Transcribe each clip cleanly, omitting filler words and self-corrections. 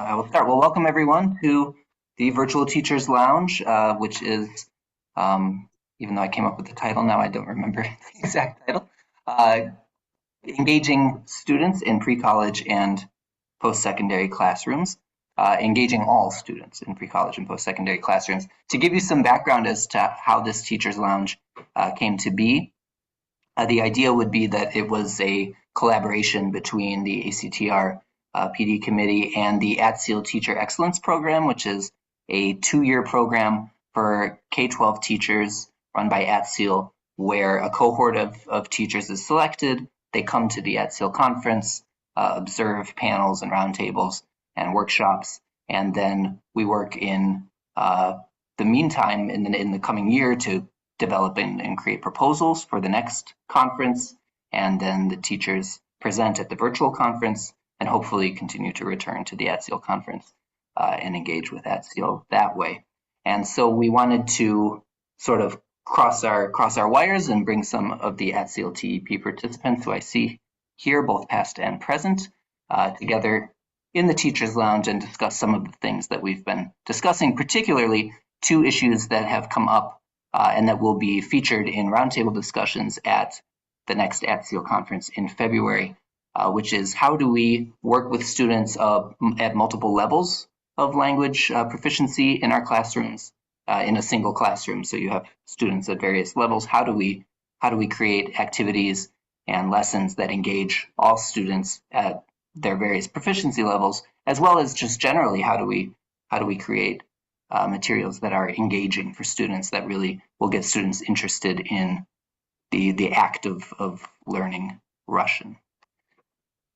I will start. Well, welcome everyone to the Virtual Teachers Lounge, which is, even though I came up with the title now, I don't remember the exact title, engaging students in pre-college and post-secondary classrooms, engaging all students in pre-college and post-secondary classrooms. To give you some background as to how this Teachers Lounge came to be, the idea would be that it was a collaboration between the ACTR PD committee and the AATSEEL Teacher Excellence Program, which is a 2-year program for K-12 teachers run by AATSEEL, where a cohort of teachers is selected. They come to the AATSEEL conference, observe panels and roundtables and workshops, and then we work in the meantime in the coming year to develop and create proposals for the next conference, and then the teachers present at the virtual conference and hopefully continue to return to the AATSEEL conference and engage with AATSEEL that way. And so we wanted to sort of cross our wires and bring some of the AATSEEL TEP participants who I see here, both past and present, together in the Teachers Lounge and discuss some of the things that we've been discussing, particularly 2 issues that have come up and that will be featured in roundtable discussions at the next AATSEEL conference in February, which is how do we work with students at multiple levels of language proficiency in our classrooms in a single classroom. So you have students at various levels. How do we create activities and lessons that engage all students at their various proficiency levels, as well as just generally how do we create materials that are engaging for students that really will get students interested in the act of learning Russian.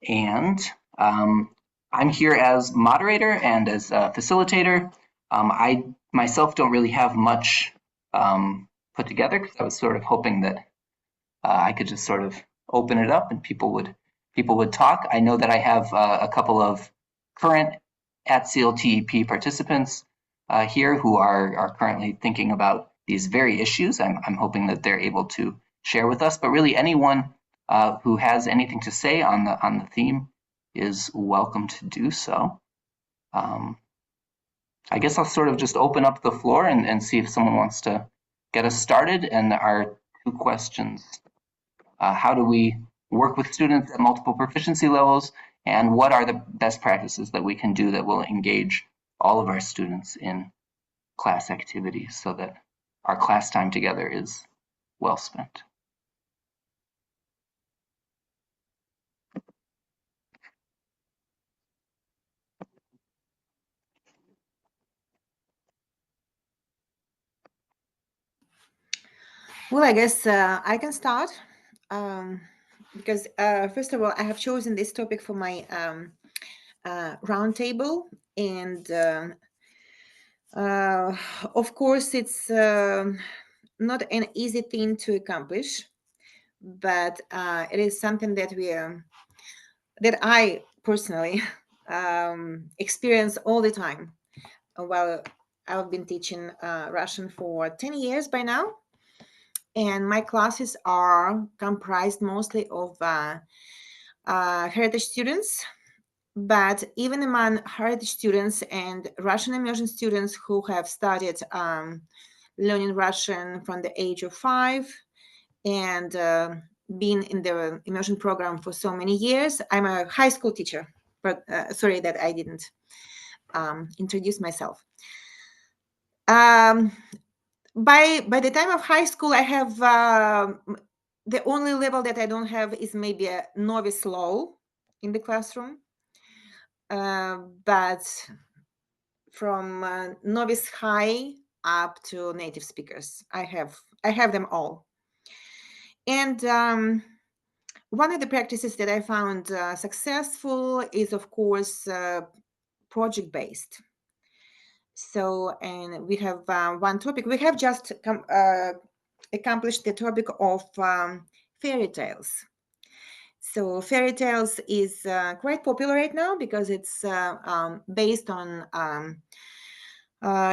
And I'm here as moderator and as a facilitator. I myself don't really have much put together because I was sort of hoping that I could just sort of open it up and people would talk. I know that I have a couple of current AATSEEL TEP participants here who are currently thinking about these very issues. I'm hoping that they're able to share with us, but really anyone who has anything to say on the theme is welcome to do so. I guess I'll sort of just open up the floor and see if someone wants to get us started. And our 2 questions, how do we work with students at multiple proficiency levels, and what are the best practices that we can do that will engage all of our students in class activities so that our class time together is well spent. Well, I guess I can start because first of all, I have chosen this topic for my roundtable, and of course, it's not an easy thing to accomplish, but it is something that that I personally experience all the time. Well, I've been teaching Russian for 10 years by now, and my classes are comprised mostly of heritage students. But even among heritage students and Russian immersion students who have started learning Russian from the age of 5 and been in the immersion program for so many years, I'm a high school teacher, but sorry that I didn't introduce myself. By the time of high school, I have the only level that I don't have is maybe a novice low in the classroom. But from novice high up to native speakers, I have them all. And one of the practices that I found successful is, of course, project-based. So, and we have one topic. We have just accomplished the topic of fairy tales. So fairy tales is quite popular right now because it's based on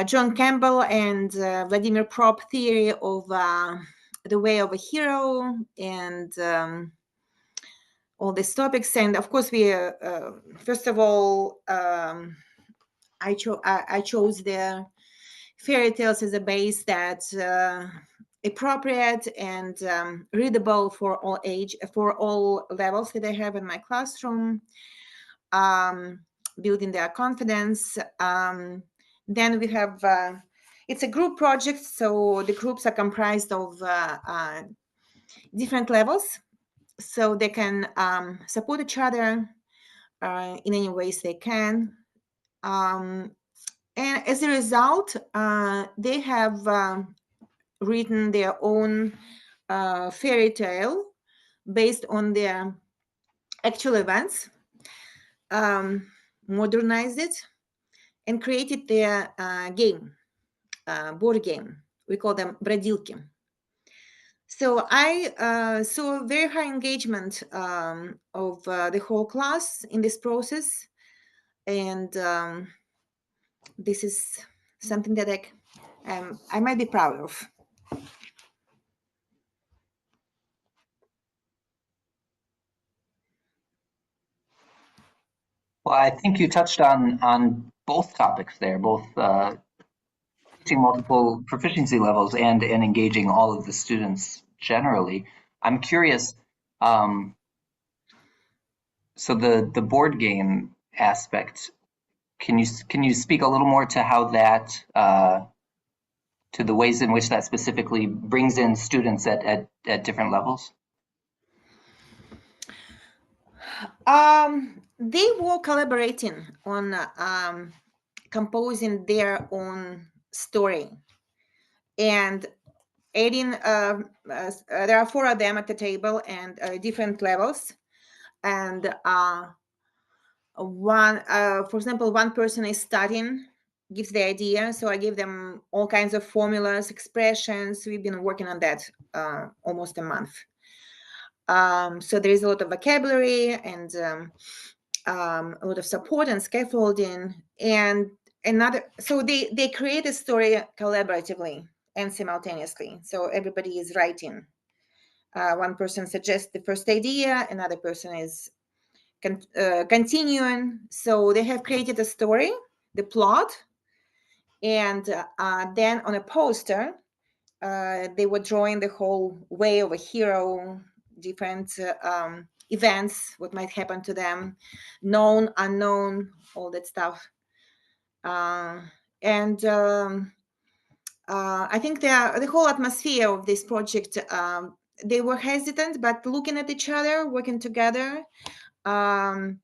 John Campbell and Vladimir Prop theory of the way of a hero and all these topics. And of course, we first of all I chose the fairy tales as a base that's appropriate and readable for all levels that I have in my classroom, building their confidence. Then we have, it's a group project, so the groups are comprised of different levels, so they can support each other in any ways they can. And as a result, they have written their own fairy tale based on their actual events, modernized it, and created their game, board game. We call them bradilki. So I saw very high engagement of the whole class in this process, and this is something that I might be proud of. Well, I think you touched on both topics there, both teaching multiple proficiency levels and engaging all of the students generally. I'm curious, so the board game aspect, can you speak a little more to how that to the ways in which that specifically brings in students at different levels? They were collaborating on composing their own story and adding. There are 4 of them at the table and different levels, and one, for example, one person is studying, gives the idea, so I give them all kinds of formulas, expressions. We've been working on that almost a month. So there is a lot of vocabulary and a lot of support and scaffolding, and so they create a story collaboratively and simultaneously. So everybody is writing. One person suggests the first idea, another person is continuing. So they have created a story, the plot, and then on a poster, they were drawing the whole way of a hero, different events, what might happen to them, known, unknown, all that stuff. And I think the whole atmosphere of this project, they were hesitant, but looking at each other, working together, and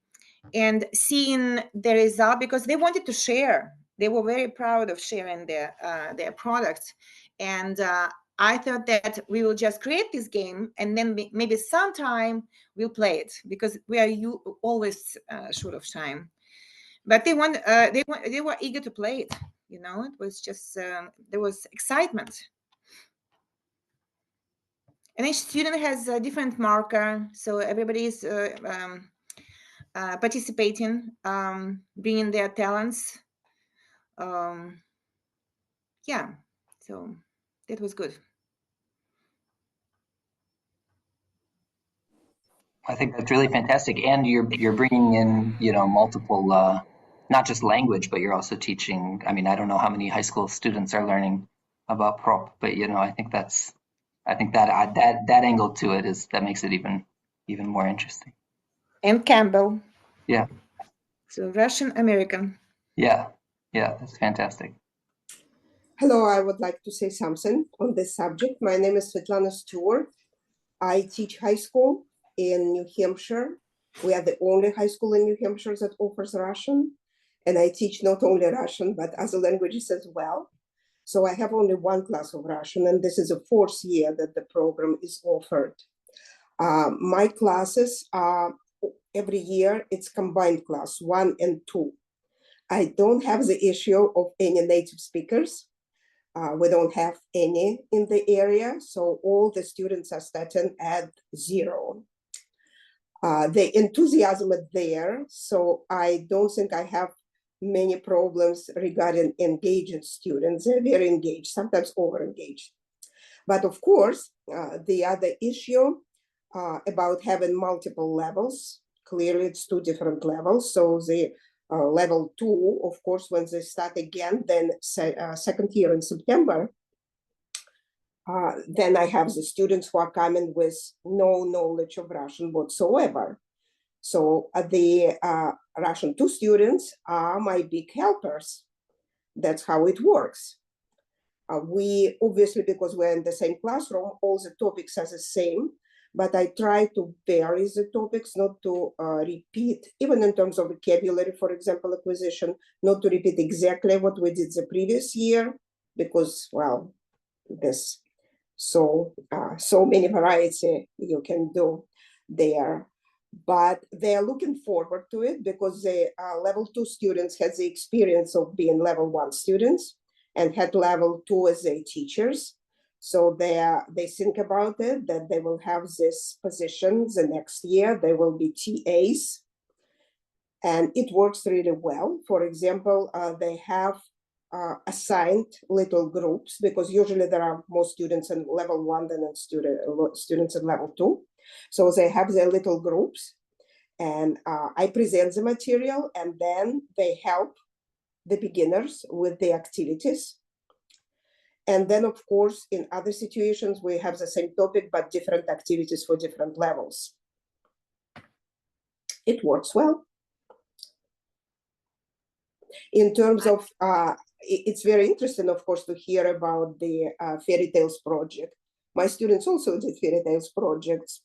seeing the result, because they wanted to share. They were very proud of sharing their product. And I thought that we will just create this game and then maybe sometime we'll play it, because we are always short of time. But they were eager to play it. You know, it was just there was excitement. And each student has a different marker, so everybody is participating, bringing their talents. Yeah, so that was good. I think that's really fantastic, and you're bringing in multiple, not just language, but you're also teaching. I mean, I don't know how many high school students are learning about prop, but I think that angle to it that makes it even more interesting. And Campbell. Yeah. So Russian American. Yeah, that's fantastic. Hello, I would like to say something on this subject. My name is Svetlana Stewart. I teach high school in New Hampshire. We are the only high school in New Hampshire that offers Russian. And I teach not only Russian, but other languages as well. So I have only one class of Russian, and this is the 4th year that the program is offered. My classes are every year, it's combined class 1 and 2. I don't have the issue of any native speakers. We don't have any in the area, so all the students are starting at 0. The enthusiasm is there, so I don't think I have many problems regarding engaging students. They're very engaged, sometimes over-engaged. But of course, the other issue about having multiple levels, clearly it's 2 different levels, so the level 2, of course, when they start again, then second year in September, then I have the students who are coming with no knowledge of Russian whatsoever. So the Russian 2 students are my big helpers. That's how it works. We obviously, because we're in the same classroom, all the topics are the same, but I try to vary the topics, not to repeat, even in terms of vocabulary, for example, acquisition, not to repeat exactly what we did the previous year, because, well, there's so many variety you can do there. But they are looking forward to it because the level 2 students had the experience of being level 1 students and had level 2 as their teachers. So they think about it, that they will have this position the next year, they will be TAs. And it works really well. For example, they have assigned little groups, because usually there are more students in level 1 than in students in level 2. So they have their little groups, and I present the material, and then they help the beginners with the activities. And then, of course, in other situations, we have the same topic, but different activities for different levels. It works well. In terms of, it's very interesting, of course, to hear about the Fairy Tales project. My students also did Fairy Tales projects.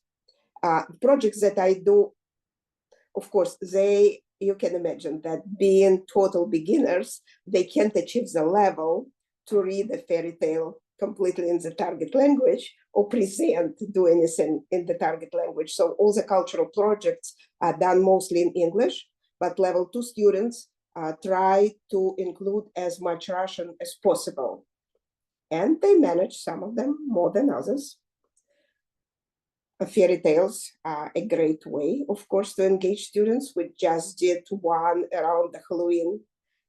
Projects that I do, of course, you can imagine that being total beginners, they can't achieve the level to read a fairy tale completely in the target language or do anything in the target language. So all the cultural projects are done mostly in English, but level 2 students try to include as much Russian as possible. And they manage, some of them more than others. Fairy tales are a great way, of course, to engage students. We just did one around the Halloween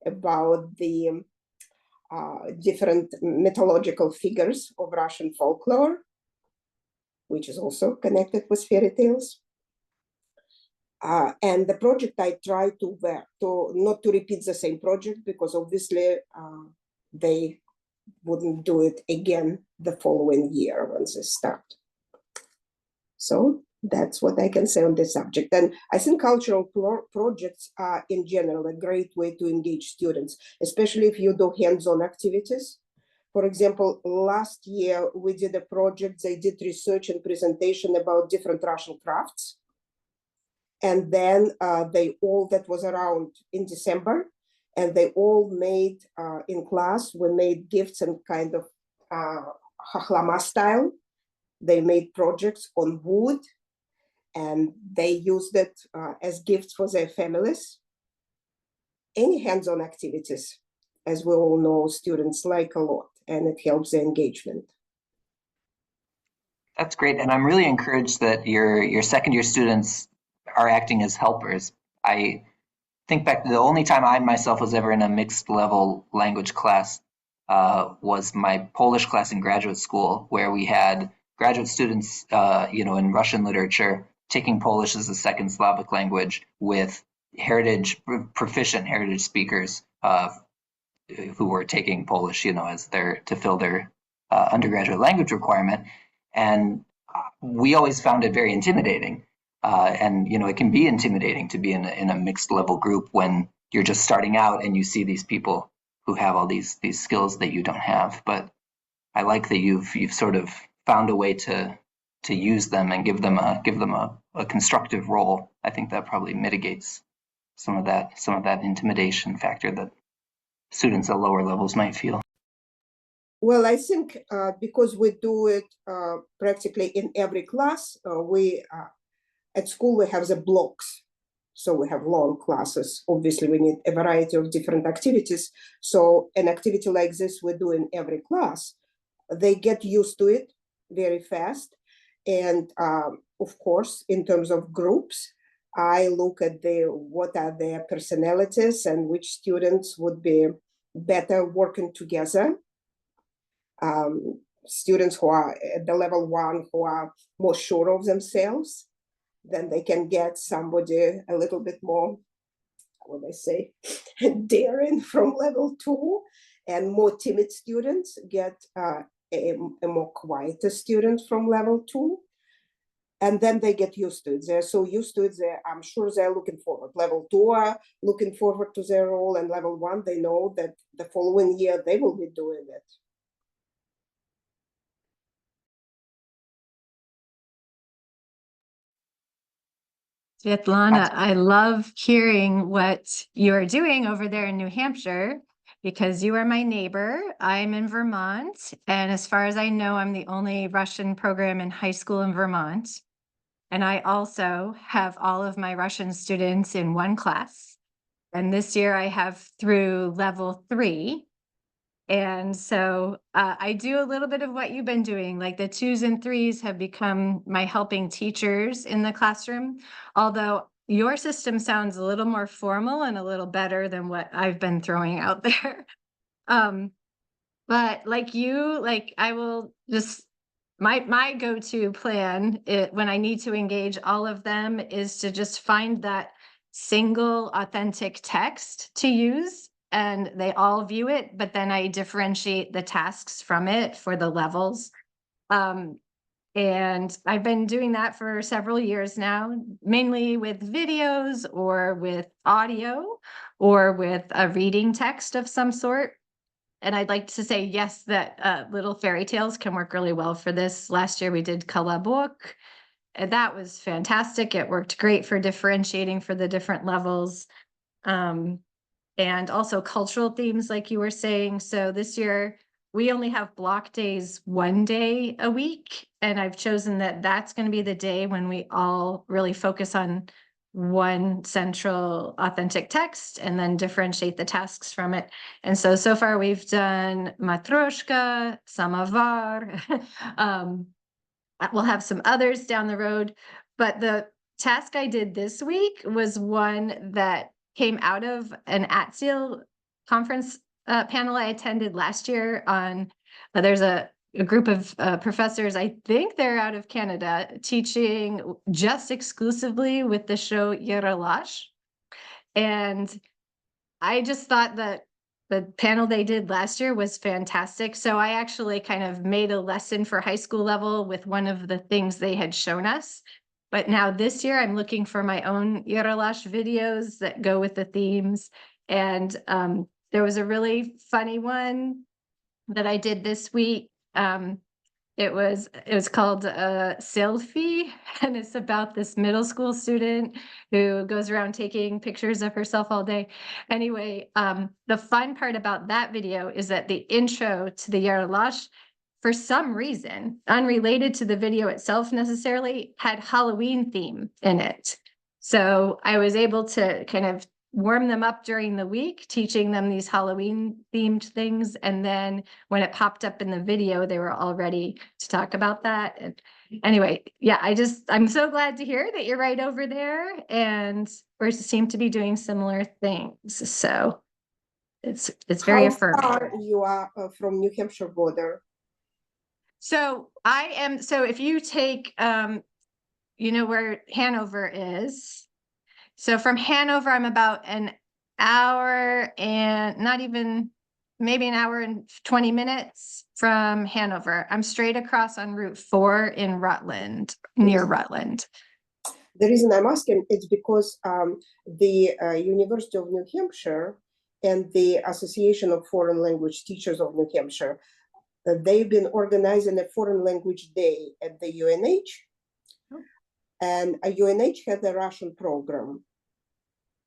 about the different mythological figures of Russian folklore, which is also connected with fairy tales. And the project I try to not to repeat the same project, because obviously they wouldn't do it again the following year once they start. So that's what I can say on this subject. And I think cultural projects are in general a great way to engage students, especially if you do hands-on activities. For example, last year we did a project, they did research and presentation about different Russian crafts. And then that was around in December, and they all made, in class, we made gifts and kind of Hakhlama style. They made projects on wood, and they used it as gifts for their families. Any hands-on activities, as we all know, students like a lot, and it helps their engagement. That's great, and I'm really encouraged that your second year students are acting as helpers. I think back to the only time I myself was ever in a mixed level language class was my Polish class in graduate school, where we had graduate students, in Russian literature, taking Polish as a second Slavic language with proficient heritage speakers who were taking Polish, as to fill their undergraduate language requirement. And we always found it very intimidating. And it can be intimidating to be in a mixed level group when you're just starting out and you see these people who have all these skills that you don't have. But I like that you've sort of found a way to use them and give them a constructive role. I think that probably mitigates some of that intimidation factor that students at lower levels might feel. Well, I think because we do it practically in every class, at school we have the blocks. So we have long classes. Obviously, we need a variety of different activities. So an activity like this we do in every class. They get used to it very fast. And of course, in terms of groups, I look at what are their personalities and which students would be better working together. Students who are at the level 1 who are more sure of themselves, then they can get somebody a little bit more how would I say, daring from level 2, and more timid students get a more quieter student from level 2. And then they get used to it. They're so used to it, I'm sure they're looking forward. Level 2 are looking forward to their role, and level 1, they know that the following year they will be doing it. Svetlana, I love hearing what you're doing over there in New Hampshire, because you are my neighbor. I'm in Vermont, and as far as I know, I'm the only Russian program in high school in Vermont. And I also have all of my Russian students in one class. And this year I have through level 3. And so I do a little bit of what you've been doing, like the 2s and 3s have become my helping teachers in the classroom. Although your system sounds a little more formal and a little better than what I've been throwing out there. But like you, like I will just, my go-to plan when I need to engage all of them is to just find that single authentic text to use, and they all view it, but then I differentiate the tasks from it for the levels. And I've been doing that for several years now, mainly with videos or with audio or with a reading text of some sort. And I'd like to say, yes, that little fairy tales can work really well for this. Last year we did Kolobok, and that was fantastic. It worked great for differentiating for the different levels. And also cultural themes, like you were saying. So this year we only have block days 1 day a week. And I've chosen that that's going to be the day when we all really focus on one central authentic text and then differentiate the tasks from it. And so far we've done Matroshka, Samovar. We'll have some others down the road, but the task I did this week was one that came out of an AATSEEL conference panel I attended last year on, there's a group of professors, I think they're out of Canada, teaching just exclusively with the show Yeralash. And I just thought that the panel they did last year was fantastic. So I actually kind of made a lesson for high school level with one of the things they had shown us. But now this year I'm looking for my own Yeralash videos that go with the themes. And there was a really funny one that I did this week. It was called Selfie, and it's about this middle school student who goes around taking pictures of herself all day. Anyway, the fun part about that video is that the intro to the Yeralash, for some reason, unrelated to the video itself necessarily, had Halloween theme in it. So I was able to kind of warm them up during the week, teaching them these Halloween themed things. And then when it popped up in the video, they were all ready to talk about that. And anyway, yeah, I'm so glad to hear that you're right over there, and we seem to be doing similar things. So it's very affirming. How far you are from New Hampshire border? So so if you take, you know where Hanover is. So from Hanover, I'm about an hour and not even, maybe an hour and 20 minutes from Hanover. I'm straight across on Route 4 in Rutland, near Rutland. The reason I'm asking is because the University of New Hampshire and the Association of Foreign Language Teachers of New Hampshire, they've been organizing a foreign language day at the UNH. And UNH had a Russian program.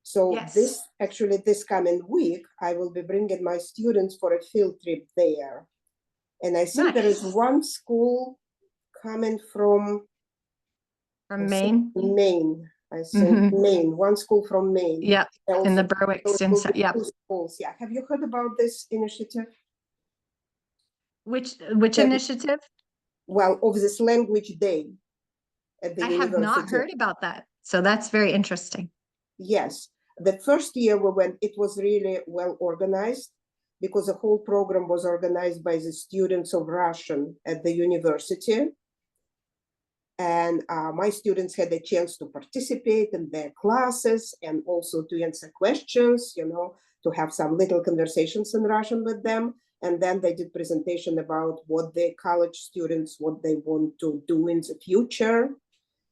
So Yes. this coming week, I will be bringing my students for a field trip there. And I think there is one school coming from Maine. Maine, I think Maine, one school from Maine. Yeah, in the Berwick's. Yeah. Schools. Yeah. Have you heard about this initiative? Which initiative? Well, of this language day at the I university. have not heard about that. So that's very interesting. Yes. The first year we went, it was really well organized because the whole program was organized by the students of Russian at the university. And my students had a chance to participate in their classes and also to answer questions, to have some little conversations in Russian with them. And then they did presentation about what the college students, what they want to do in the future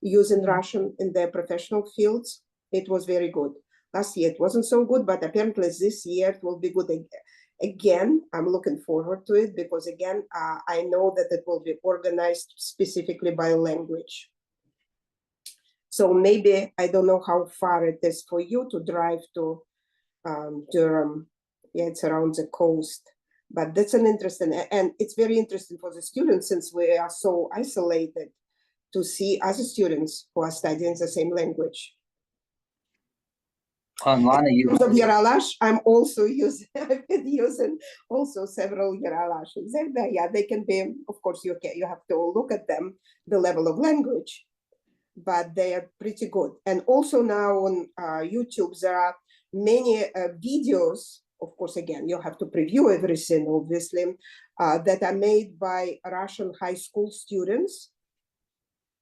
using Russian in their professional fields. It was very good. Last year it wasn't so good, but apparently this year it will be good again. I'm looking forward to it because again, I know that it will be organized specifically by language. So maybe, I don't know how far it is for you to drive to Durham. Yeah, it's around the coast, but that's an interesting, and it's very interesting for the students since we are so isolated to see other students who are studying the same language. Lana, In terms of Yaralash, I'm also using, I've been using also several Yaralashes. Yeah, they can be, of course, you have to look at them, the level of language, but they are pretty good. And also now on YouTube, there are many videos, of course, again, you have to preview everything, obviously, that are made by Russian high school students.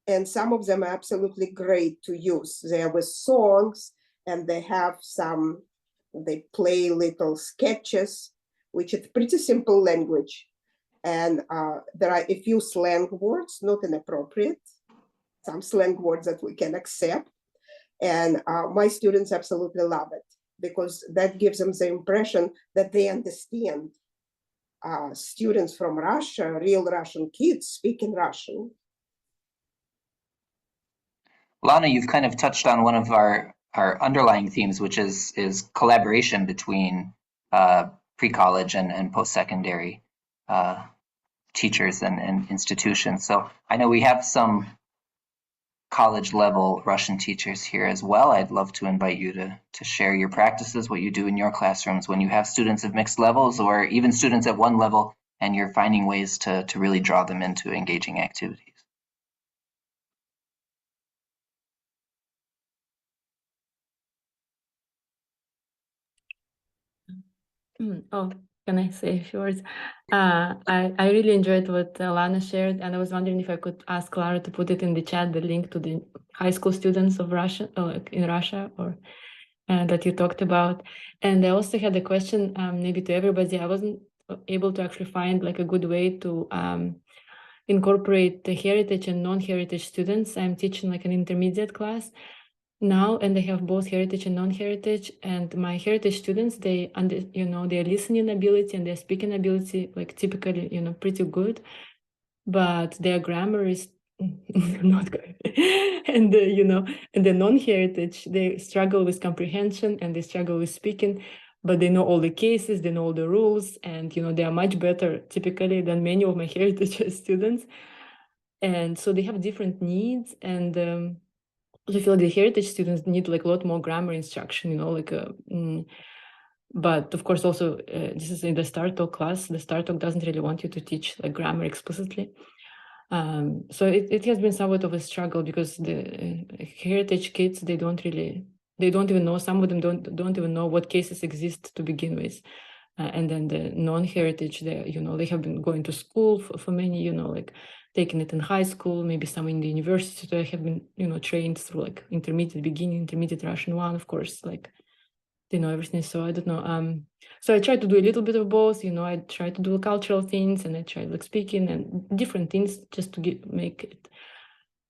And some of them are absolutely great to use. They are with songs, and they have they play little sketches, which is pretty simple language. And there are a few slang words, not inappropriate, some slang words that we can accept. And my students absolutely love it because that gives them the impression that they understand students from Russia, real Russian kids speaking Russian. Lana, you've kind of touched on one of our underlying themes, which is collaboration between pre-college and post-secondary teachers and institutions. So I know we have some college level Russian teachers here as well. I'd love to invite you to share your practices, what you do in your classrooms when you have students of mixed levels or even students at one level and you're finding ways to really draw them into engaging activities. Oh, can I say a few words? I really enjoyed what Lana shared, and I was wondering if I could ask Clara to put it in the chat, the link to the high school students of Russia, in Russia, or that you talked about. And I also had a question, maybe to everybody. I wasn't able to actually find like a good way to incorporate the heritage and non-heritage students. I'm teaching like an intermediate class now, and they have both heritage and non-heritage. And my heritage students, their listening ability and their speaking ability, like typically, pretty good, but their grammar is not good. And and the non-heritage, they struggle with comprehension and they struggle with speaking, but they know all the cases, they know all the rules, and they are much better typically than many of my heritage students. And so they have different needs, and I feel like the heritage students need like a lot more grammar instruction, but of course also this is in the Start Talk class. The Start Talk doesn't really want you to teach like grammar explicitly. So it has been somewhat of a struggle because the heritage kids, they don't even know, some of them don't even know what cases exist to begin with. And then the non-heritage, they have been going to school for many, like taking it in high school, maybe some in the university. So they have been, trained through like intermediate beginning, intermediate Russian 1, of course, like they know everything. So I don't know. So I try to do a little bit of both. I try to do cultural things and I try like speaking and different things just to make it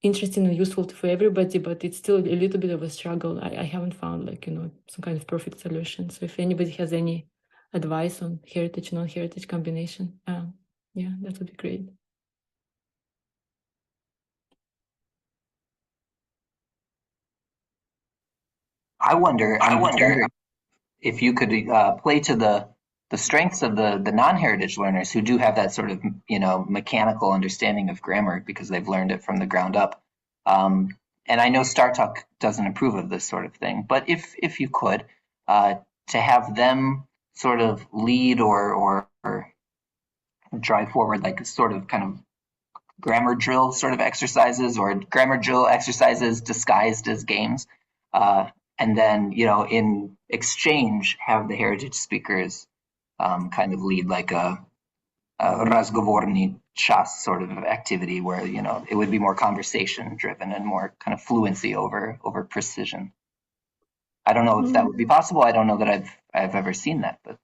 interesting and useful for everybody. But it's still a little bit of a struggle. I haven't found like some kind of perfect solution. So if anybody has any advice on heritage, non-heritage combination, yeah, that would be great. I wonder if you could play to the strengths of the non-heritage learners who do have that sort of mechanical understanding of grammar because they've learned it from the ground up. And I know Star Talk doesn't approve of this sort of thing, but if you could, to have them sort of lead or drive forward like sort of kind of grammar drill sort of exercises or grammar drill exercises disguised as games. And then, in exchange, have the heritage speakers kind of lead like a разговорный час sort of activity where, you know, it would be more conversation driven and more kind of fluency over precision. I don't know if that would be possible. I don't know that I've ever seen that, but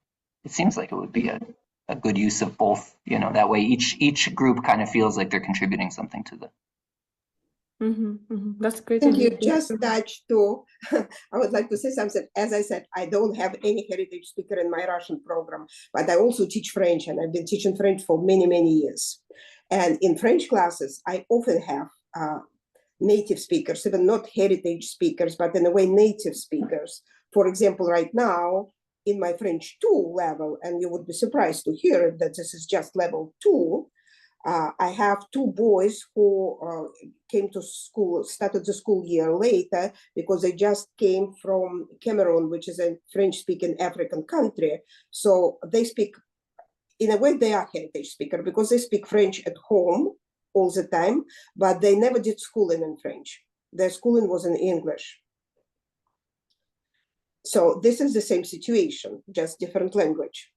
it seems like it would be a good use of both, you know, that way each group kind of feels like they're contributing something to the. That's great. Thank you. idea. Just touch to, I would like to say something. As I said, I don't have any heritage speaker in my Russian program, but I also teach French, and I've been teaching French for many, many years. And in French classes, I often have native speakers, even not heritage speakers, but in a way native speakers. For example, right now, in my French 2 level, and you would be surprised to hear that this is just level 2, I have 2 boys who came to school, started the school year later because they just came from Cameroon, which is a French-speaking African country. So they speak, in a way, they are heritage speaker because they speak French at home all the time, but they never did schooling in French. Their schooling was in English. So this is the same situation, just different language.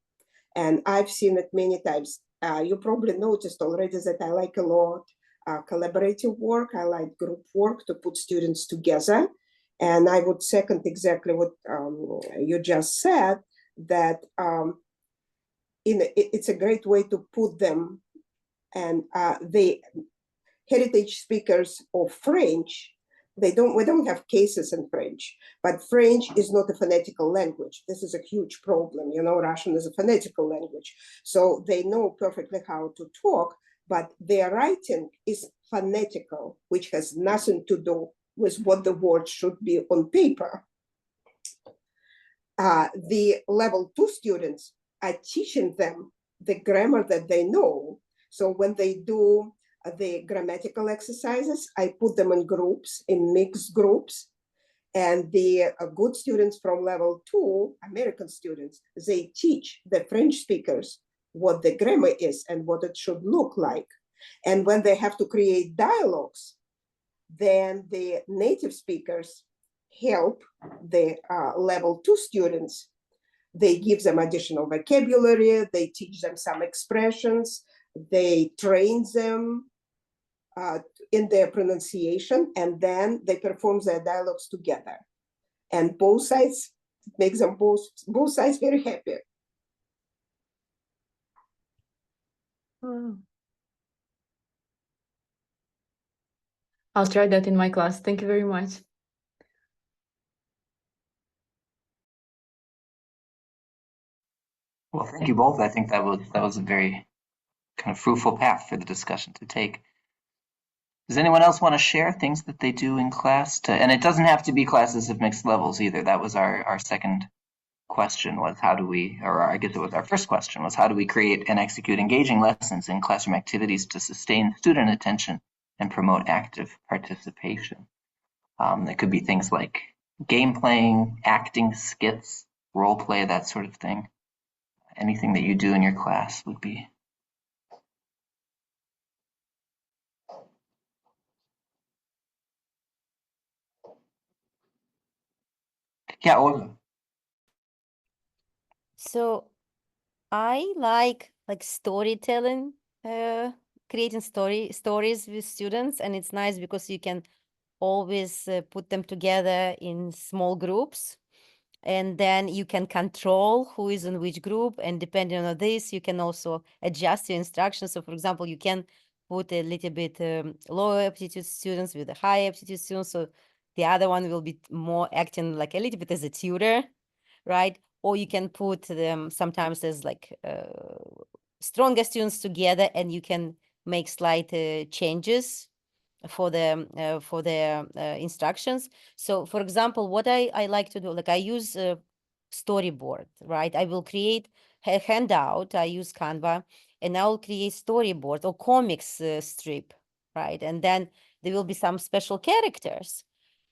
And I've seen it many times. You probably noticed already that I like a lot collaborative work. I like group work to put students together. And I would second exactly what you just said, that it's a great way to put them. And the heritage speakers of French, we don't have cases in French, but French is not a phonetical language. This is a huge problem. You know, Russian is a phonetical language. So they know perfectly how to talk, but their writing is phonetical, which has nothing to do with what the words should be on paper. The level 2 students are teaching them the grammar that they know. So when they do the grammatical exercises, I put them in groups, in mixed groups. And the good students from level 2, American students, they teach the French speakers what the grammar is and what it should look like. And when they have to create dialogues, then the native speakers help the level 2 students. They give them additional vocabulary, they teach them some expressions, they train them in their pronunciation, and then they perform their dialogues together. And both sides, it makes them both sides very happy. I'll try that in my class. Thank you very much. Well, thank you both. I think that was a very kind of fruitful path for the discussion to take. Does anyone else want to share things that they do in class? And it doesn't have to be classes of mixed levels either. That was our second question, was how do we, or I guess it was our first question, was how do we create and execute engaging lessons in classroom activities to sustain student attention and promote active participation? It could be things like game playing, acting skits, role play, that sort of thing. Anything that you do in your class would be. Yeah, Olga. So I like storytelling, creating stories with students, and it's nice because you can always put them together in small groups, and then you can control who is in which group, and depending on this, you can also adjust your instructions. So for example, you can put a little bit lower aptitude students with a high aptitude students, so the other one will be more acting like a little bit as a tutor, right? Or you can put them sometimes as like stronger students together, and you can make slight changes for the instructions. So for example, what I like to do, like I use a storyboard, right? I will create a handout, I use Canva, and I'll create storyboard or comics strip, right? And then there will be some special characters.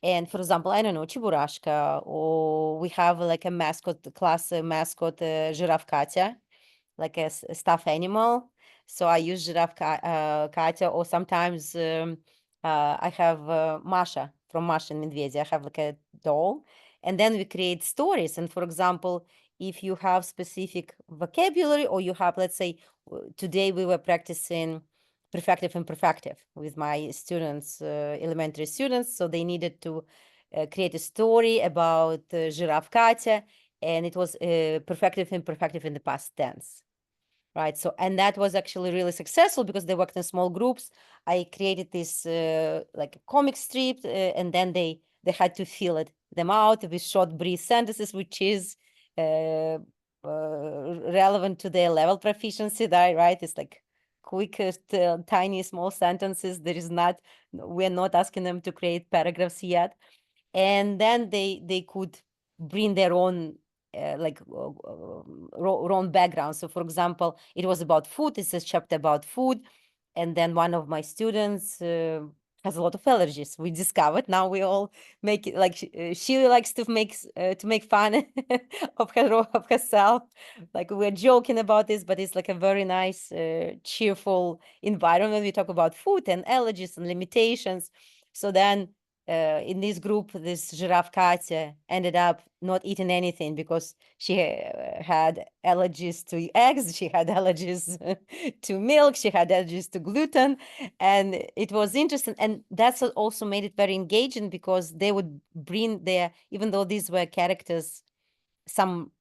And for example, I don't know, Chiburashka, or we have like a mascot, class mascot, Giraffe Katya, like a stuffed animal. So I use Giraffe Katya, or sometimes I have Masha from Masha and Medvedya. I have like a doll. And then we create stories. And for example, if you have specific vocabulary, or you have, let's say, today we were practicing perfective and imperfective with my students, elementary students. So they needed to create a story about giraffe Katya, and it was perfective and imperfective in the past tense. Right. So, and that was actually really successful because they worked in small groups. I created this like a comic strip, and then they had to fill them out with short, brief sentences, which is relevant to their level proficiency. Right? It's like quick, tiny, small sentences. We're not asking them to create paragraphs yet. And then they could bring their own own background. So for example, it was about food. It's a chapter about food. And then one of my students has a lot of allergies. We discovered. Now we all make it like she likes to make fun of herself. Like we're joking about this, but it's like a very nice, cheerful environment. We talk about food and allergies and limitations. So then in this group, this giraffe Katya ended up not eating anything because she had allergies to eggs, she had allergies to milk, she had allergies to gluten, and it was interesting. And that's what also made it very engaging because they would bring even though these were characters, some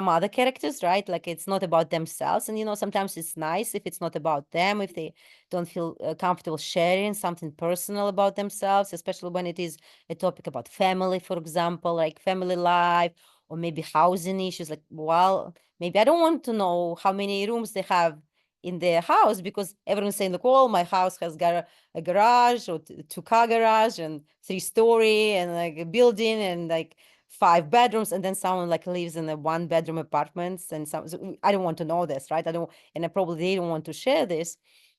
other characters, right? Like it's not about themselves. And, sometimes it's nice if it's not about them, if they don't feel comfortable sharing something personal about themselves, especially when it is a topic about family, for example, like family life, or maybe housing issues. Like, well, maybe I don't want to know how many rooms they have in their house because everyone's saying, like, oh, my house has got a garage or two-car garage and 3-story and like a building and like 5 bedrooms, and then someone like lives in a 1-bedroom apartments, and so I don't want to know this, right? And probably they don't want to share this.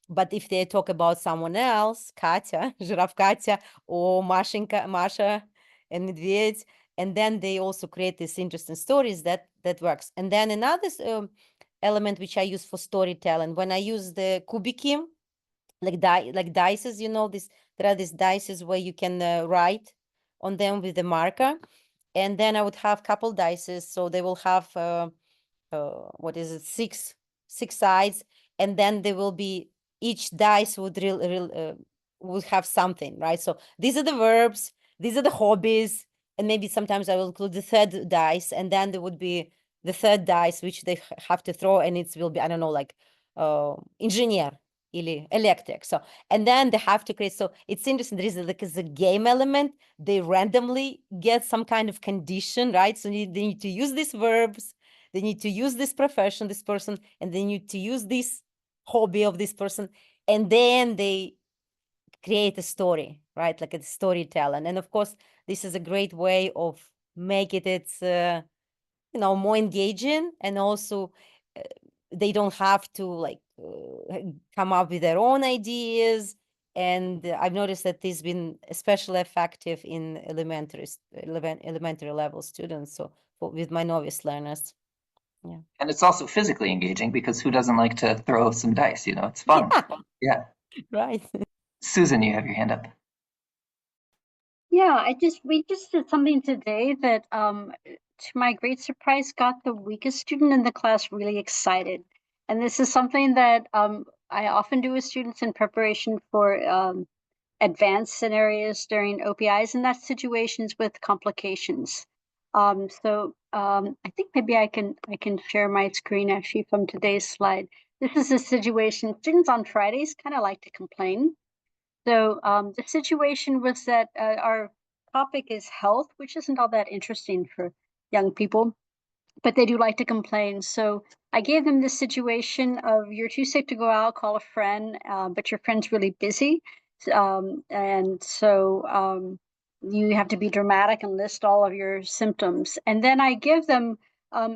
But if they talk about someone else, Katya, giraffe Katya, or Masha and Medved, and then they also create these interesting stories that works. And then another element which I use for storytelling, when I use the kubiki, like dices, there are these dices where you can write on them with the marker. And then I would have couple dices, so they will have what is it, six sides, and then there will be each dice would would have something, right? So these are the verbs, these are the hobbies, and maybe sometimes I will include the third dice, and then there would be the third dice which they have to throw, and it will be, I don't know, like engineer или electric. So, and then they have to create, so it's interesting, there is like a game element, they randomly get some kind of condition, right? So they need to use these verbs, they need to use this profession, this person, and they need to use this hobby of this person, and then they create a story, right? Like a storytelling. And of course, this is a great way of making it, more engaging, and also they don't have to like come up with their own ideas. And I've noticed that this has been especially effective in elementary level students. So with my novice learners. Yeah. And it's also physically engaging because who doesn't like to throw some dice? It's fun. Yeah. Right. Susan, you have your hand up. Yeah, we just did something today that, to my great surprise, got the weakest student in the class really excited. And this is something that I often do with students in preparation for advanced scenarios during OPIs, and that's situations with complications. So I think maybe I can share my screen actually from today's slide. This is a situation. Students on Fridays kind of like to complain. So the situation was that our topic is health, which isn't all that interesting for young people, but they do like to complain. So I gave them this situation of you're too sick to go out, call a friend, but your friend's really busy. And so you have to be dramatic and list all of your symptoms. And then I give them,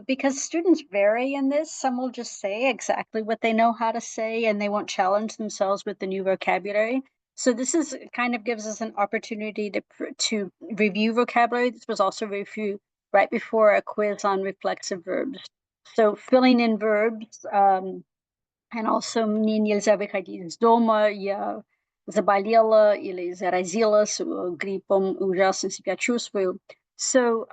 because students vary in this, some will just say exactly what they know how to say, and they won't challenge themselves with the new vocabulary. So this is kind of gives us an opportunity to review vocabulary. This was also review right before a quiz on reflexive verbs. So filling in verbs, and also мне нельзя выходить из дома, я заболела или заразилась гриппом, ужасно себя чувствую. So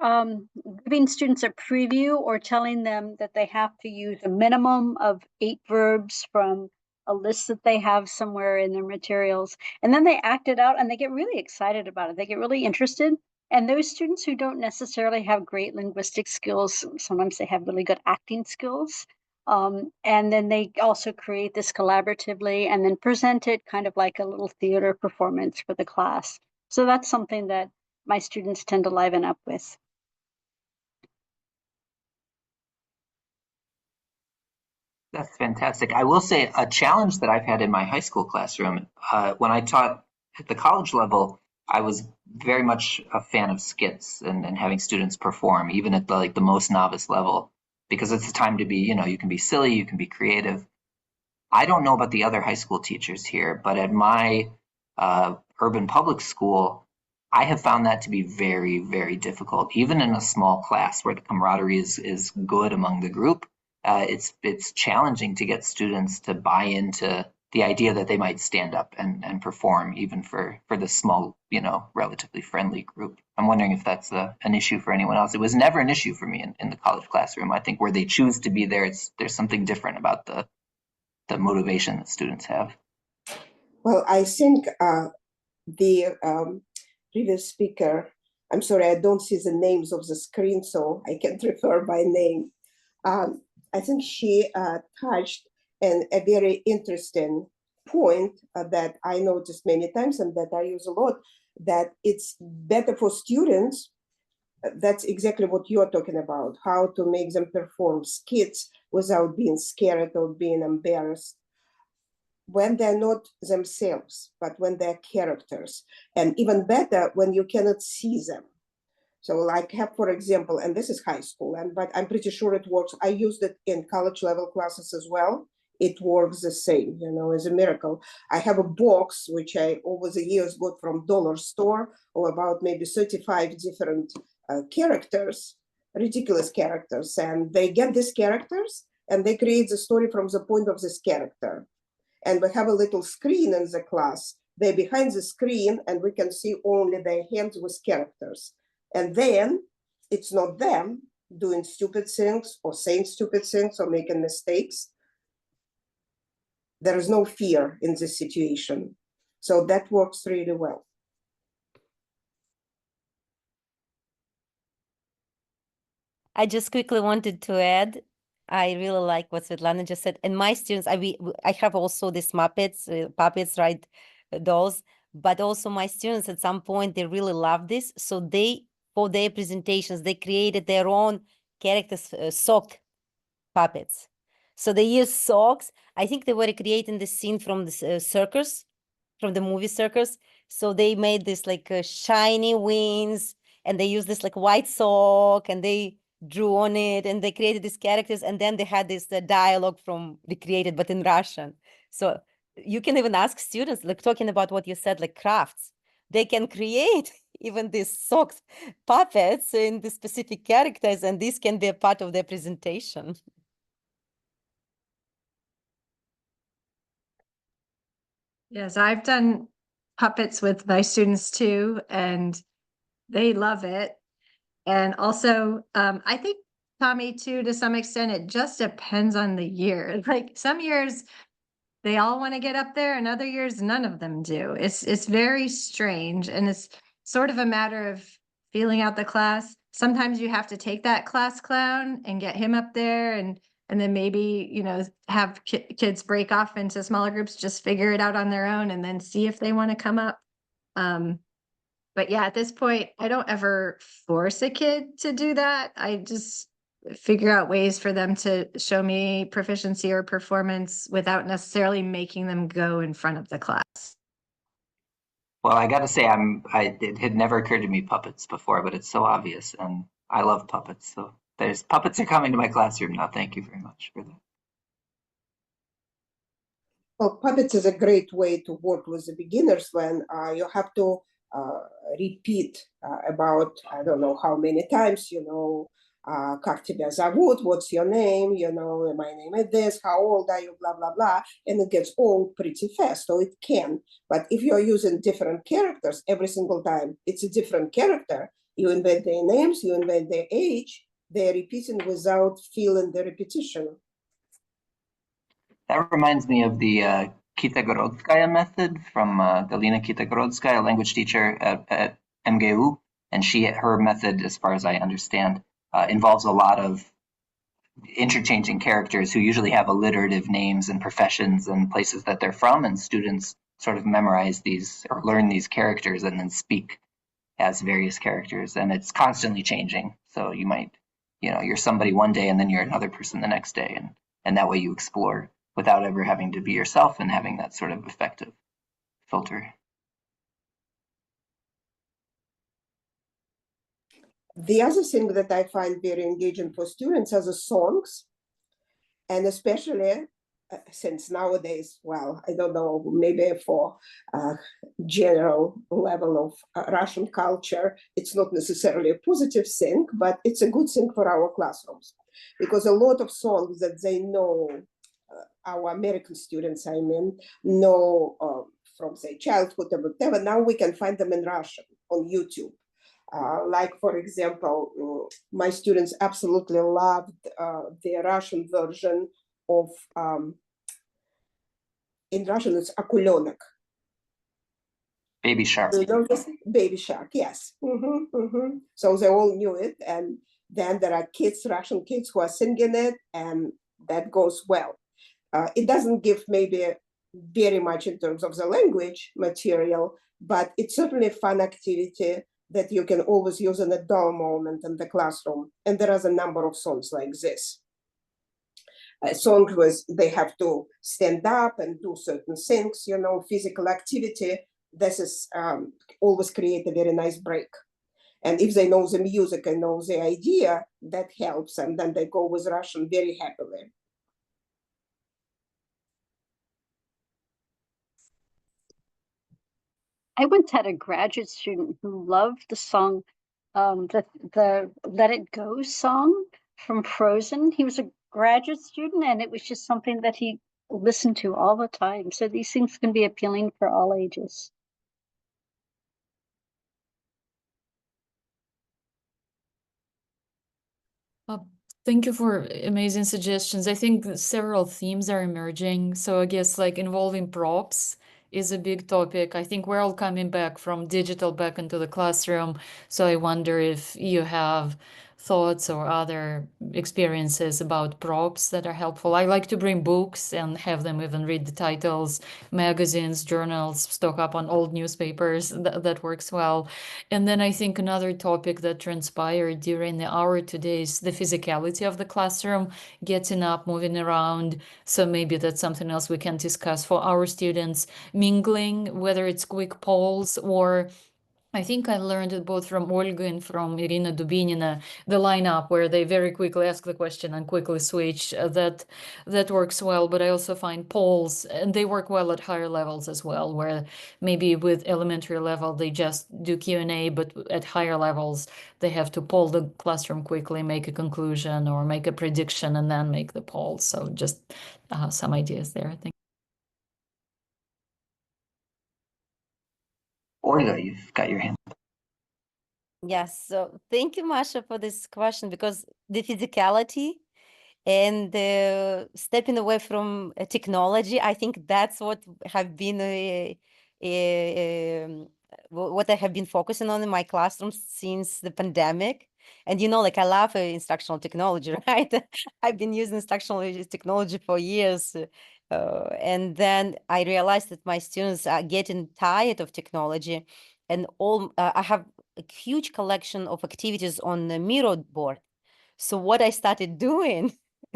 giving students a preview or telling them that they have to use a minimum of 8 verbs from a list that they have somewhere in their materials. And then they act it out and they get really excited about it. They get really interested. And those students who don't necessarily have great linguistic skills, sometimes they have really good acting skills. And then they also create this collaboratively and then present it kind of like a little theater performance for the class. So that's something that my students tend to liven up with. That's fantastic. I will say a challenge that I've had in my high school classroom, when I taught at the college level, I was very much a fan of skits and having students perform, even at the most novice level, because it's a time to be, you can be silly, you can be creative. I don't know about the other high school teachers here, but at my urban public school, I have found that to be very, very difficult. Even in a small class where the camaraderie is good among the group, it's challenging to get students to buy into the idea that they might stand up and perform, even for the small, relatively friendly group. I'm wondering if that's an issue for anyone else. It was never an issue for me in the college classroom. I think where they choose to be there, there's something different about the motivation that students have. Well, I think the previous speaker, I'm sorry, I don't see the names of the screen, so I can't refer by name. I think she touched on a very interesting point that I noticed many times and that I use a lot, that it's better for students. That's exactly what you're talking about, how to make them perform skits without being scared or being embarrassed, when they're not themselves, but when they're characters. And even better, when you cannot see them. So like have, for example, and this is high school, but I'm pretty sure it works. I used it in college level classes as well. It works the same, as a miracle. I have a box, which I over the years got from dollar store, of about maybe 35 different characters, ridiculous characters. And they get these characters and they create the story from the point of this character. And we have a little screen in the class. They're behind the screen and we can see only their hands with characters. And then it's not them doing stupid things or saying stupid things or making mistakes. There is no fear in this situation. So that works really well. I just quickly wanted to add, I really like what Svetlana just said. And my students, I have also these Muppets, puppets, right, dolls, but also my students at some point, they really love this. So for their presentations, they created their own characters, sock puppets. So they use socks. I think they were creating the scene from the circus, from the movie Circus. So they made this like shiny wings and they used this like white sock and they drew on it and they created these characters. And then they had this dialogue from recreated, but in Russian. So you can even ask students, like talking about what you said, like crafts, they can create even these socks puppets in the specific characters, and this can be a part of their presentation. Yes, I've done puppets with my students too, and they love it. And also, I think, Tommy, too, to some extent, it just depends on the year. Like some years, they all want to get up there, and other years, none of them do. It's very strange, and it's sort of a matter of feeling out the class. Sometimes you have to take that class clown and get him up there, and then maybe, have kids break off into smaller groups, just figure it out on their own, and then see if they want to come up. But yeah, at this point, I don't ever force a kid to do that. I just figure out ways for them to show me proficiency or performance without necessarily making them go in front of the class. Well, I got to say, it had never occurred to me puppets before, but it's so obvious, and I love puppets. So puppets are coming to my classroom now. Thank you very much for that. Well, puppets is a great way to work with the beginners when you have to repeat about, I don't know how many times, как тебя зовут, what's your name, my name is this, how old are you, blah, blah, blah. And it gets old pretty fast, so it can. But if you're using different characters every single time, it's a different character, You invent their names, you invent their age, they're repeating without feeling the repetition. That reminds me of the Kitagorodskaya method from Galina Kitagorodskaya, a language teacher at MGU. And her method, as far as I understand, involves a lot of interchanging characters who usually have alliterative names and professions and places that they're from, and students sort of memorize these or learn these characters and then speak as various characters, and it's constantly changing. So you might, you're somebody one day and then you're another person the next day, and that way you explore without ever having to be yourself and having that sort of effective filter. The other thing that I find very engaging for students are the songs, and especially since nowadays, well, I don't know, maybe for general level of Russian culture, it's not necessarily a positive thing, but it's a good thing for our classrooms, because a lot of songs that they know, our American students, I mean, know from their childhood or whatever, now we can find them in Russian on YouTube. Like, for example, my students absolutely loved the Russian version of, in Russian, it's akulenok. Baby Shark. You know this? Baby Shark, yes. So they all knew it. And then there are kids, Russian kids, who are singing it, and that goes well. It doesn't give maybe very much in terms of the language material, but it's certainly a fun activity that you can always use in a dull moment in the classroom. And there are a number of songs like this. Songs with they have to stand up and do certain things, physical activity. This is always create a very nice break. And if they know the music and know the idea, that helps. And then they go with Russian very happily. I once had a graduate student who loved the song, the Let It Go song from Frozen. He was a graduate student, and it was just something that he listened to all the time. So these things can be appealing for all ages. Thank you for amazing suggestions. I think several themes are emerging. So I guess like involving props is a big topic. I think we're all coming back from digital back into the classroom. So I wonder if you have thoughts or other experiences about props that are helpful. I like to bring books and have them even read the titles, magazines, journals, stock up on old newspapers. That works well. And then I think another topic that transpired during the hour today is the physicality of the classroom, getting up, moving around. So maybe that's something else we can discuss for our students, mingling, whether it's quick polls or I think I learned it both from Olga and from Irina Dubinina, the lineup where they very quickly ask the question and quickly switch. That works well, but I also find polls, and they work well at higher levels as well, where maybe with elementary level they just do Q&A, but at higher levels they have to poll the classroom quickly, make a conclusion or make a prediction, and then make the poll. So just some ideas there, I think. Olga, you've got your hand. Yes, so thank you, Masha, for this question, because the physicality and stepping away from technology, I think that's what have been what I have been focusing on in my classrooms since the pandemic. And like I love instructional technology, right? I've been using instructional technology for years. And then I realized that my students are getting tired of technology, and I have a huge collection of activities on the Miro board. So what I started doing,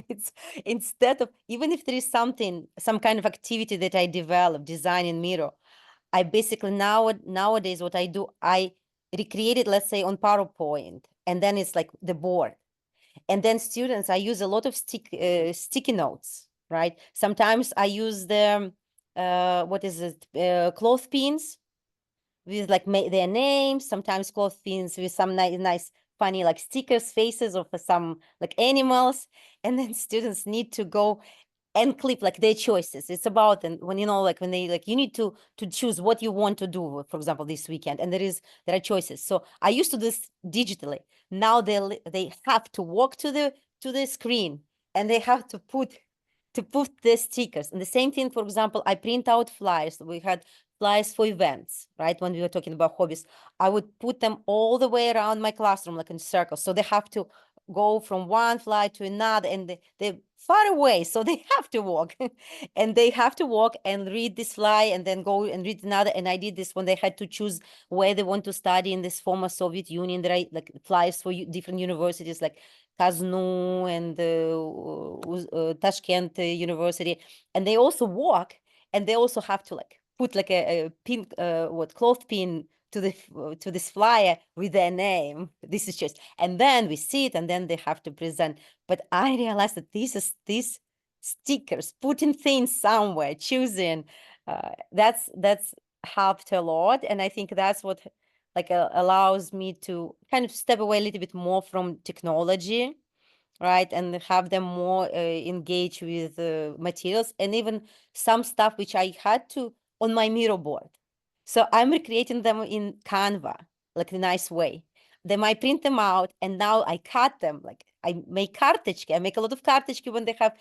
it's instead of, even if there is some kind of activity that I develop, design in Miro, I basically nowadays what I do, I recreate it, let's say on PowerPoint, and then it's like the board. And then students, I use a lot of sticky notes, right? Sometimes I use the, clothespins with like their names, sometimes clothespins with some nice funny like stickers, faces of some like animals. And then students need to go and clip like their choices. It's about, and when like when they like, you need to choose what you want to do, for example, this weekend, and there are choices. So I used to do this digitally. Now they have to walk to the screen, and they have to put the stickers. And the same thing, for example, I print out flyers. We had flyers for events, right? When we were talking about hobbies, I would put them all the way around my classroom, like in circles. So they have to go from one fly to another, and they're far away, so they have to walk. And they have to walk and read this fly and then go and read another. And I did this when they had to choose where they want to study in this former Soviet Union. There are like flyers for different universities like Kaznu and Tashkent University. And they also walk, and they also have to like put like a pin, cloth pin to this flyer with their name. This is just, and then we see it, and then they have to present. But I realized that these stickers, putting things somewhere, choosing, that's helped a lot. And I think that's what like allows me to kind of step away a little bit more from technology, right, and have them more engaged with materials, and even some stuff which I had to on my Miro board. So I'm recreating them in Canva, like a nice way. Then I print them out, and now I cut them. Like I make kartechki. I make a lot of kartechki when they have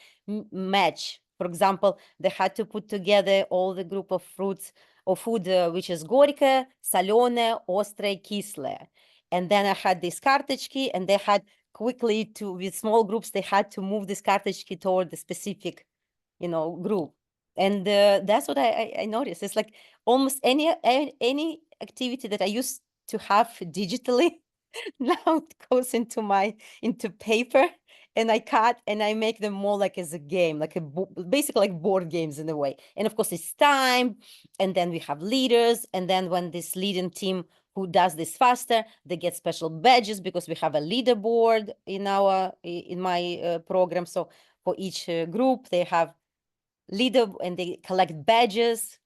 match. For example, they had to put together all the group of fruits or food, which is горькое, соленое, острое, кислое. And then I had this kartechki, and they had quickly with small groups, they had to move this kartechki toward the specific, group. And that's what I noticed. It's like almost any activity that I used to have digitally now it goes into paper, and I cut and I make them more like as a game, like basically like board games in a way. And of course it's time, and then we have leaders, and then when this leading team who does this faster, they get special badges because we have a leaderboard in my program. So for each group they have leader, and they collect badges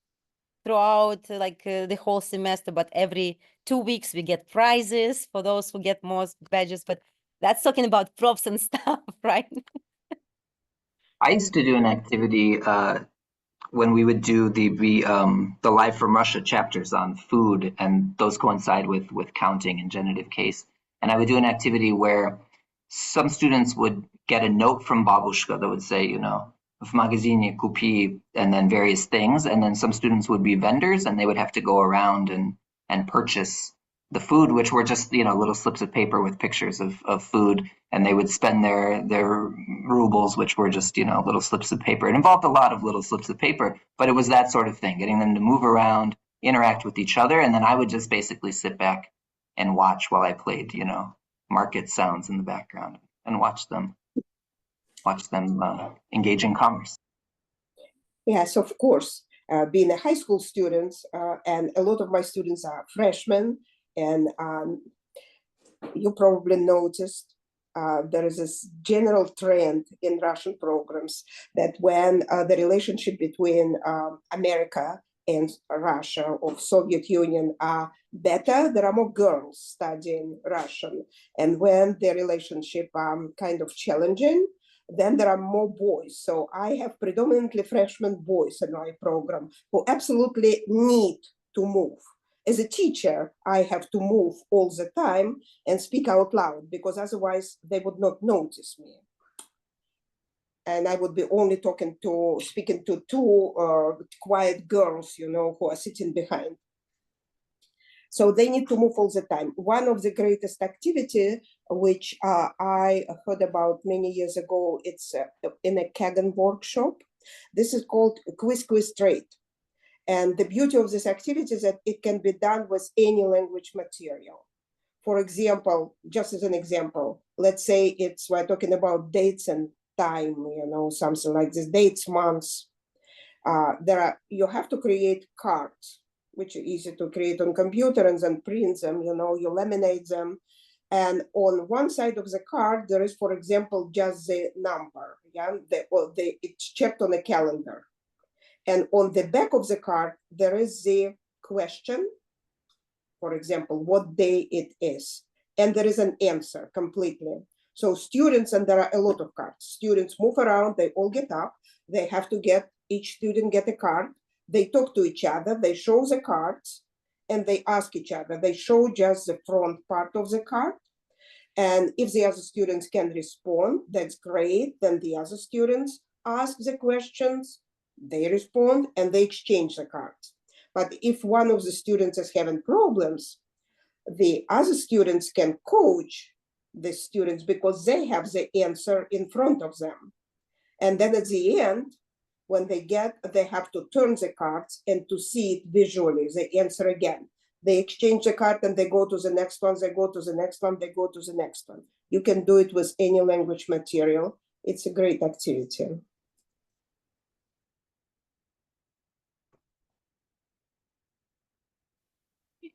throughout like the whole semester, but every 2 weeks we get prizes for those who get most badges. But that's talking about props and stuff, right? I used to do an activity when we would do the Live from Russia chapters on food, and those coincide with counting and genitive case. And I would do an activity where some students would get a note from babushka that would say, в магазине купи, and then various things. And then some students would be vendors, and they would have to go around and purchase the food, which were just, little slips of paper with pictures of food. And they would spend their rubles, which were just, little slips of paper. It involved a lot of little slips of paper, but it was that sort of thing, getting them to move around, interact with each other. And then I would just basically sit back and watch while I played, market sounds in the background, and watch them engage in commerce. Yes, of course. Being a high school student, and a lot of my students are freshmen, and you probably noticed there is this general trend in Russian programs that when the relationship between America and Russia or Soviet Union are better, there are more girls studying Russian. And when the relationship kind of challenging, then there are more boys. So I have predominantly freshman boys in my program who absolutely need to move. As a teacher, I have to move all the time and speak out loud, because otherwise they would not notice me. And I would be only speaking to two quiet girls, who are sitting behind. So they need to move all the time. One of the greatest activity, which I heard about many years ago, it's in a Kagan workshop. This is called Quiz Trade. And the beauty of this activity is that it can be done with any language material. For example, just as an example, let's say we're talking about dates and time, something like this, dates, months. You have to create cards, which are easy to create on computer, and then print them, you laminate them. And on one side of the card, there is, for example, just the number, it's checked on a calendar. And on the back of the card, there is the question, for example, what day it is. And there is an answer completely. So students, and there are a lot of cards, students move around, they all get up, they have to each student get a card, they talk to each other, they show the cards, and they ask each other. They show just the front part of the card. And if the other students can respond, that's great. Then the other students ask the questions, they respond, and they exchange the cards. But if one of the students is having problems, the other students can coach the students because they have the answer in front of them. And then at the end, when they have to turn the cards and to see it visually, the answer again. They exchange the card and they go to the next one, they go to the next one, they go to the next one. You can do it with any language material. It's a great activity.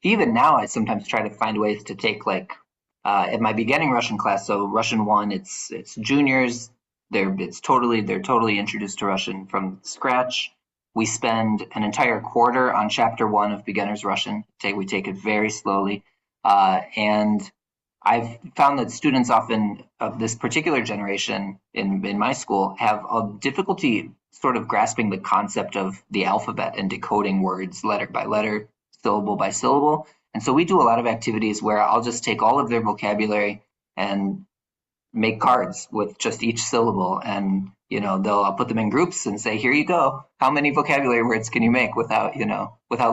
Even now, I sometimes try to find ways to take at my beginning Russian class, so Russian 1, it's juniors, they're totally introduced to Russian from scratch. We spend an entire quarter on chapter 1 of beginner's Russian. We take it very slowly. And I've found that students often of this particular generation in my school have a difficulty sort of grasping the concept of the alphabet and decoding words letter by letter, syllable by syllable. And so we do a lot of activities where I'll just take all of their vocabulary and make cards with just each syllable, and I'll put them in groups and say, here you go, how many vocabulary words can you make without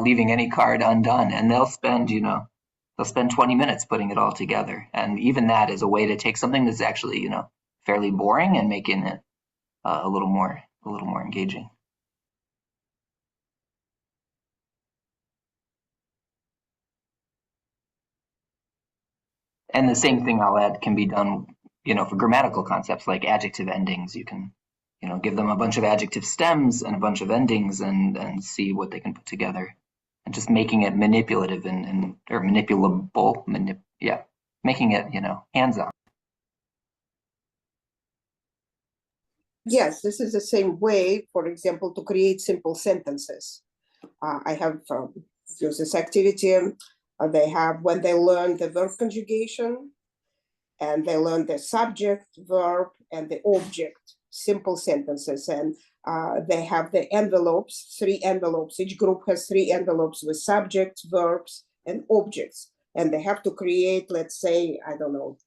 leaving any card undone? And they'll spend 20 minutes putting it all together. And even that is a way to take something that's actually fairly boring and making it a little more engaging. And the same thing I'll add can be done for grammatical concepts like adjective endings. You can, give them a bunch of adjective stems and a bunch of endings and see what they can put together, and just making it manipulative or manipulable, making it, hands-on. Yes, this is the same way, for example, to create simple sentences. I have used this activity. They have, when they learn the verb conjugation, and they learn the subject, verb, and the object, simple sentences. And they have the envelopes, 3 envelopes. Each group has 3 envelopes with subjects, verbs, and objects. And they have to create, let's say,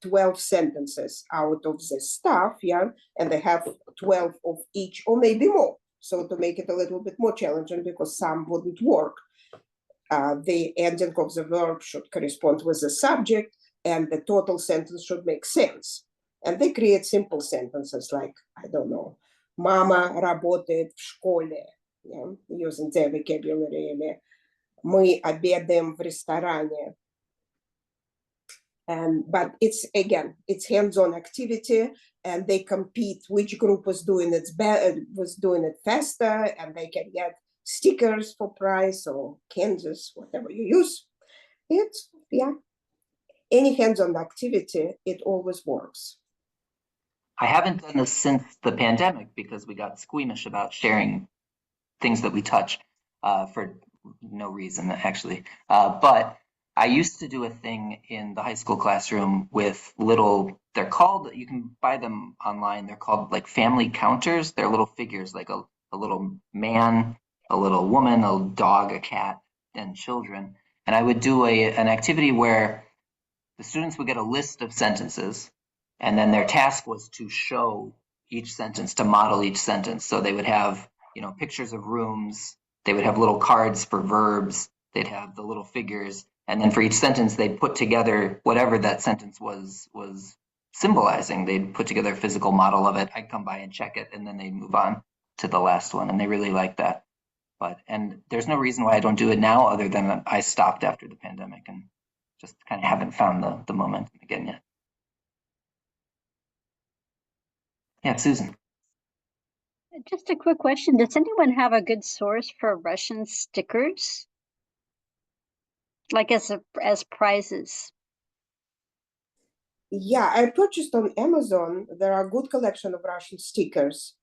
12 sentences out of the stuff, and they have 12 of each, or maybe more. So to make it a little bit more challenging, because some wouldn't work. The ending of the verb should correspond with the subject, and the total sentence should make sense. And they create simple sentences like, Mama работает в школе, using their vocabulary. Мы обедаем в ресторане. But it's hands-on activity, and they compete which group was doing it faster, and they can get stickers for prize or candies, whatever you use. Any hands-on activity, it always works. I haven't done this since the pandemic because we got squeamish about sharing things that we touch for no reason, actually. But I used to do a thing in the high school classroom with they're called, you can buy them online, they're called like family counters. They're little figures, like a little man, a little woman, a dog, a cat, and children. And I would do an activity where the students would get a list of sentences, and then their task was to show each sentence, to model each sentence. So they would have, pictures of rooms, they would have little cards for verbs, they'd have the little figures, and then for each sentence, they'd put together whatever that sentence was symbolizing. They'd put together a physical model of it. I'd come by and check it, and then they'd move on to the last one, and they really liked that. And there's no reason why I don't do it now other than I stopped after the pandemic and just kind of haven't found the momentum again yet. Yeah, Susan. Just a quick question. Does anyone have a good source for Russian stickers? Like as prizes? Yeah, I purchased on Amazon. There are a good collection of Russian stickers.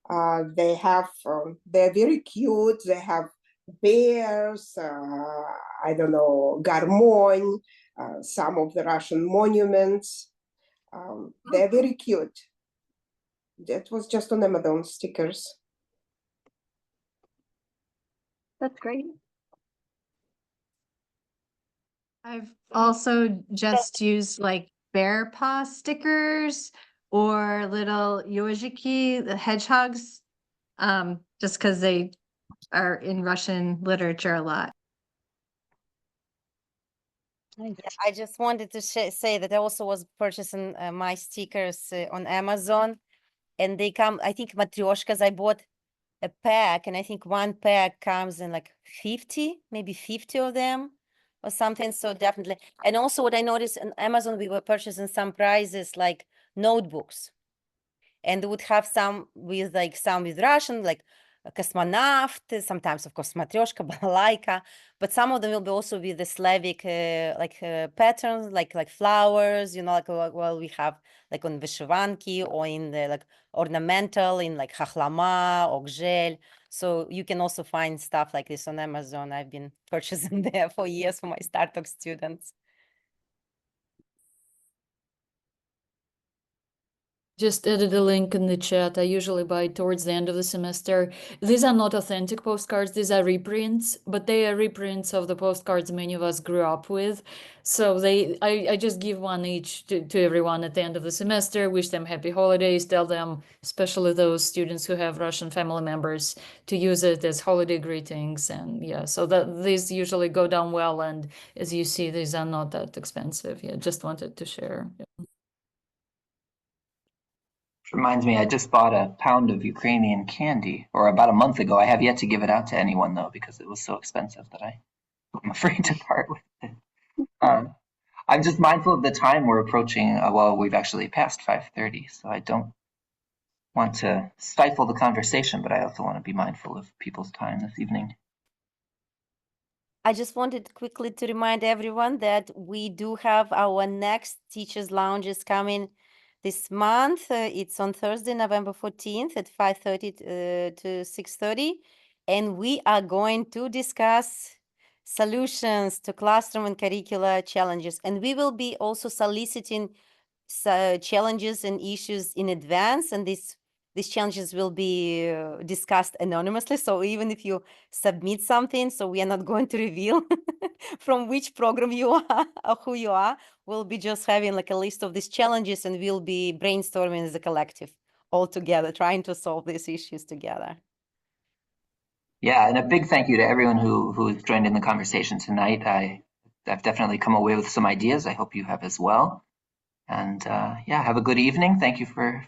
They have, they're very cute. They have bears, garmon, some of the Russian monuments. They're very cute. That was just on Amazon stickers. That's great. I've also just used like bear paw stickers or little yojiki, the hedgehogs, just because they are in Russian literature a lot. Yeah, I just wanted to say that I also was purchasing my stickers on Amazon, and they come, I think matryoshkas, I bought a pack, and I think one pack comes in like 50, maybe 50 of them or something. So definitely. And also what I noticed on Amazon, we were purchasing some prizes like notebooks, and would have some with Russian, like a cosmonaut, sometimes of course matryoshka, balalaika, but some of them will be also with the Slavic patterns, like flowers, like well we have like on vyshivanki or in the like ornamental in like hakhlama or gel. So you can also find stuff like this on Amazon. I've been purchasing there for years for my startup students. Just added a link in the chat. I usually buy towards the end of the semester. These are not authentic postcards, these are reprints, but they are reprints of the postcards many of us grew up with. So I just give one each to everyone at the end of the semester, wish them happy holidays, tell them, especially those students who have Russian family members, to use it as holiday greetings. And yeah, so that these usually go down well. And as you see, these are not that expensive. Yeah, just wanted to share. Yeah. Reminds me, I just bought a pound of Ukrainian candy, or about a month ago. I have yet to give it out to anyone though, because it was so expensive that I'm afraid to part with it. I'm just mindful of the time we're approaching. Well, we've actually passed 5:30, so I don't want to stifle the conversation, but I also want to be mindful of people's time this evening. I just wanted quickly to remind everyone that we do have our next Teachers Lounges coming this month. It's on Thursday, November 14th at 5:30 to 6:30. And we are going to discuss solutions to classroom and curricular challenges. And we will be also soliciting challenges and issues in advance. And these challenges will be discussed anonymously. So even if you submit something, so we are not going to reveal from which program you are or who you are. We'll be just having like a list of these challenges, and we'll be brainstorming as a collective all together, trying to solve these issues together. Yeah, and a big thank you to everyone who's joined in the conversation tonight. I've definitely come away with some ideas. I hope you have as well. And yeah, have a good evening. Thank you for